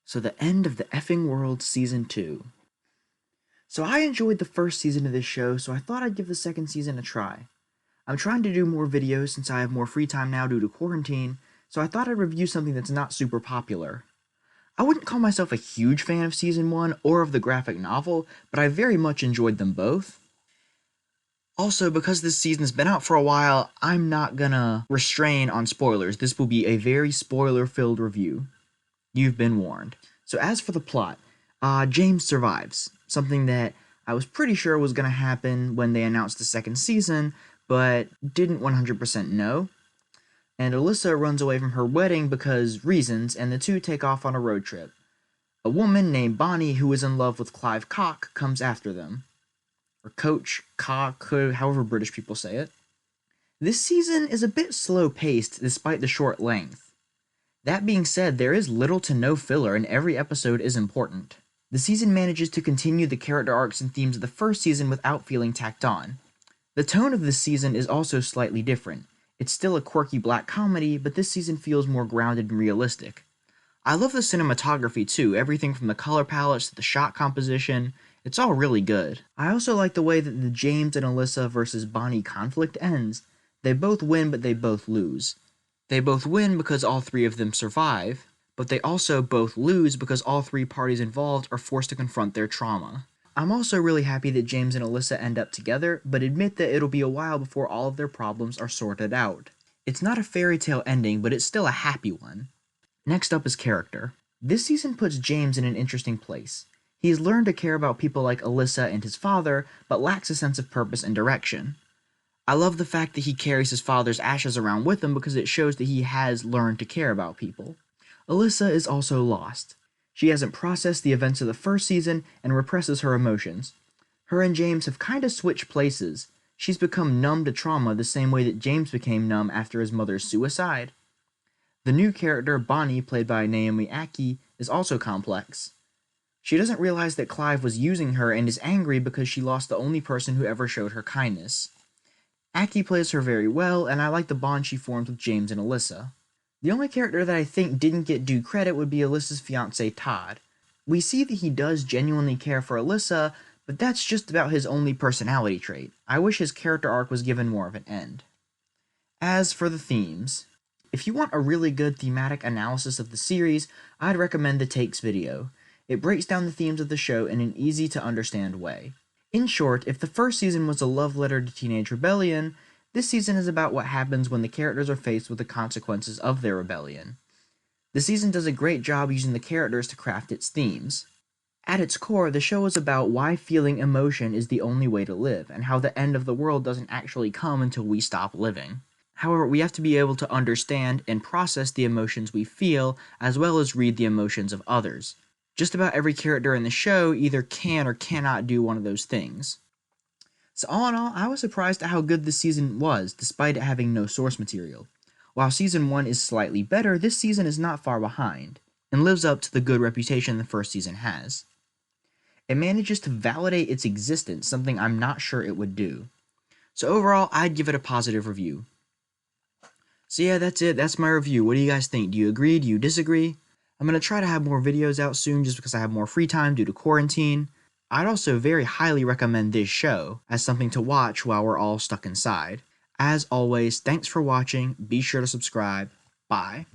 So the end of the effing world season 2. So I enjoyed the first season of this show, so I thought I'd give the second season a try. I'm trying to do more videos since I have more free time now due to quarantine, so I thought I'd review something that's not super popular. I wouldn't call myself a huge fan of season 1 or of the graphic novel, but I very much enjoyed them both. Also, because this season's been out for a while, I'm not gonna restrain on spoilers. This will be a very spoiler-filled review. You've been warned. So as for the plot, James survives, something that I was pretty sure was going to happen when they announced the second season, but didn't 100% know. And Alyssa runs away from her wedding because reasons, and the two take off on a road trip. A woman named Bonnie, who is in love with Clive Cock, comes after them. Or Coach, Cock, however British people say it. This season is a bit slow-paced despite the short length. That being said, there is little to no filler and every episode is important. The season manages to continue the character arcs and themes of the first season without feeling tacked on. The tone of this season is also slightly different. It's still a quirky black comedy, but this season feels more grounded and realistic. I love the cinematography too, everything from the color palettes to the shot composition. It's all really good. I also like the way that the James and Alyssa versus Bonnie conflict ends. They both win, but they both lose. They both win because all three of them survive, but they also both lose because all three parties involved are forced to confront their trauma. I'm also really happy that James and Alyssa end up together, but admit that it'll be a while before all of their problems are sorted out. It's not a fairy tale ending, but it's still a happy one. Next up is character. This season puts James in an interesting place. He has learned to care about people like Alyssa and his father, but lacks a sense of purpose and direction. I love the fact that he carries his father's ashes around with him because it shows that he has learned to care about people. Alyssa is also lost. She hasn't processed the events of the first season and represses her emotions. Her and James have kinda switched places. She's become numb to trauma the same way that James became numb after his mother's suicide. The new character, Bonnie, played by Naomi Ackie, is also complex. She doesn't realize that Clive was using her and is angry because she lost the only person who ever showed her kindness. Ackie plays her very well, and I like the bond she forms with James and Alyssa. The only character that I think didn't get due credit would be Alyssa's fiancé Todd. We see that he does genuinely care for Alyssa, but that's just about his only personality trait. I wish his character arc was given more of an end. As for the themes, if you want a really good thematic analysis of the series, I'd recommend the Takes video. It breaks down the themes of the show in an easy to understand way. In short, if the first season was a love letter to teenage rebellion, this season is about what happens when the characters are faced with the consequences of their rebellion. The season does a great job using the characters to craft its themes. At its core, the show is about why feeling emotion is the only way to live, and how the end of the world doesn't actually come until we stop living. However, we have to be able to understand and process the emotions we feel, as well as read the emotions of others. Just about every character in the show either can or cannot do one of those things. So all in all, I was surprised at how good this season was, despite it having no source material. While season 1 is slightly better, this season is not far behind, and lives up to the good reputation the first season has. It manages to validate its existence, something I'm not sure it would do. So overall, I'd give it a positive review. So yeah, that's it. That's my review. What do you guys think? Do you agree? Do you disagree? I'm going to try to have more videos out soon just because I have more free time due to quarantine. I'd also very highly recommend this show as something to watch while we're all stuck inside. As always, thanks for watching. Be sure to subscribe. Bye.